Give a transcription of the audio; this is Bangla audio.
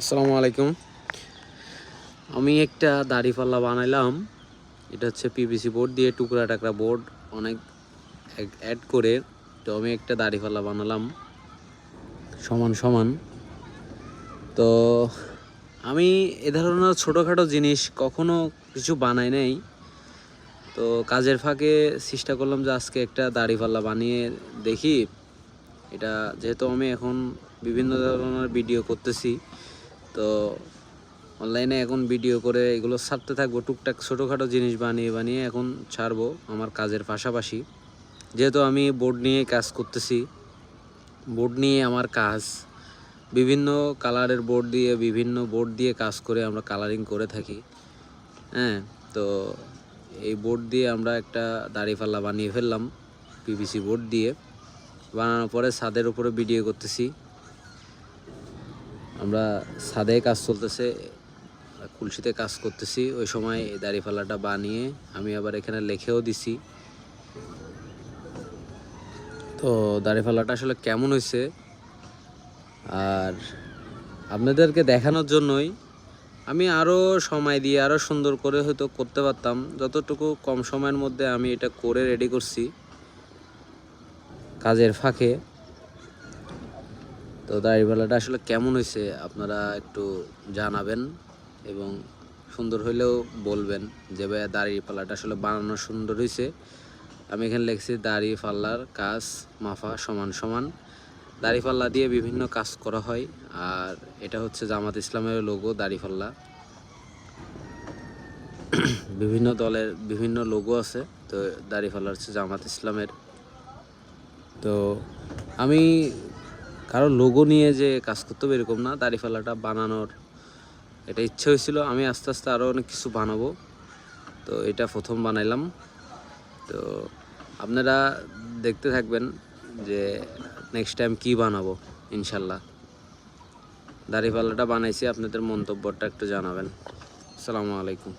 আসসালামু আলাইকুম। আমি একটা দাড়িপাল্লা বানাইলাম। এটা হচ্ছে পিভিসি বোর্ড দিয়ে টুকরা টাকরা বোর্ড অনেক অ্যাড করে। তো আমি একটা দাড়িপাল্লা বানালাম সমান সমান। তো আমি এ ধরনের ছোটোখাটো জিনিস কখনো কিছু বানাই নাই। তো কাজের ফাঁকে চেষ্টা করলাম যে আজকে একটা দাড়িপাল্লা বানিয়ে দেখি। এটা যেহেতু আমি এখন বিভিন্ন ধরনের ভিডিও করতেছি, তো অনলাইনে এখন ভিডিও করে এগুলো ছাড়তে থাকবো। টুকটাক ছোটোখাটো জিনিস বানিয়ে বানিয়ে এখন ছাড়বো আমার কাজের পাশাপাশি। যেহেতু আমি বোর্ড নিয়ে কাজ করতেছি, বোর্ড নিয়ে আমার কাজ, বিভিন্ন কালারের বোর্ড দিয়ে বিভিন্ন বোর্ড দিয়ে কাজ করে আমরা কালারিং করে থাকি। হ্যাঁ, তো এই বোর্ড দিয়ে আমরা একটা দাড়িপাল্লা বানিয়ে ফেললাম পিভিসি বোর্ড দিয়ে। বানানোর পরে ছাদের উপরে ভিডিও করতেছি। আমরা ছাদে কাজ চলতেছে, কুলসিতে কাজ করতেছি, ওই সময় এই দাড়িপাল্লাটা বানিয়ে আমি আবার এখানে লিখেও দিছি। তো দাড়িপাল্লাটা আসলে কেমন হয়েছে আর আপনাদেরকে দেখানোর জন্যই আমি আরও সময় দিয়ে আরও সুন্দর করে হয়তো করতে পারতাম। যতটুকু কম সময়ের মধ্যে আমি এটা করে রেডি করছি কাজের ফাঁকে। তো দাড়িপাল্লাটা আসলে কেমন হয়েছে আপনারা একটু জানাবেন এবং সুন্দর হইলেও বলবেন যে ভাই দাড়িপাল্লাটা আসলে বানানো সুন্দর হয়েছে। আমি এখানে লিখছি দাড়িপাল্লার কাজ মাফা সমান সমান। দাড়িপাল্লা দিয়ে বিভিন্ন কাজ করা হয়, আর এটা হচ্ছে জামাত ইসলামের লোগো। দাড়িপাল্লা বিভিন্ন দলের বিভিন্ন লোগো আছে, তো দাড়িপাল্লা হচ্ছে জামাত ইসলামের। তো আমি কারো লোগো নিয়ে যে কাজ করতে হবে এরকম না, দাড়িপাল্লাটা বানানোর এটা ইচ্ছে হয়েছিল। আমি আস্তে আস্তে আরও অনেক কিছু বানাবো, তো এটা প্রথম বানাইলাম। তো আপনারা দেখতে থাকবেন যে নেক্সট টাইম কি বানাবো ইনশাল্লাহ। দাড়িপাল্লাটা বানাইছি, আপনাদের মন্তব্যটা একটু জানাবেন। আসসালামু আলাইকুম।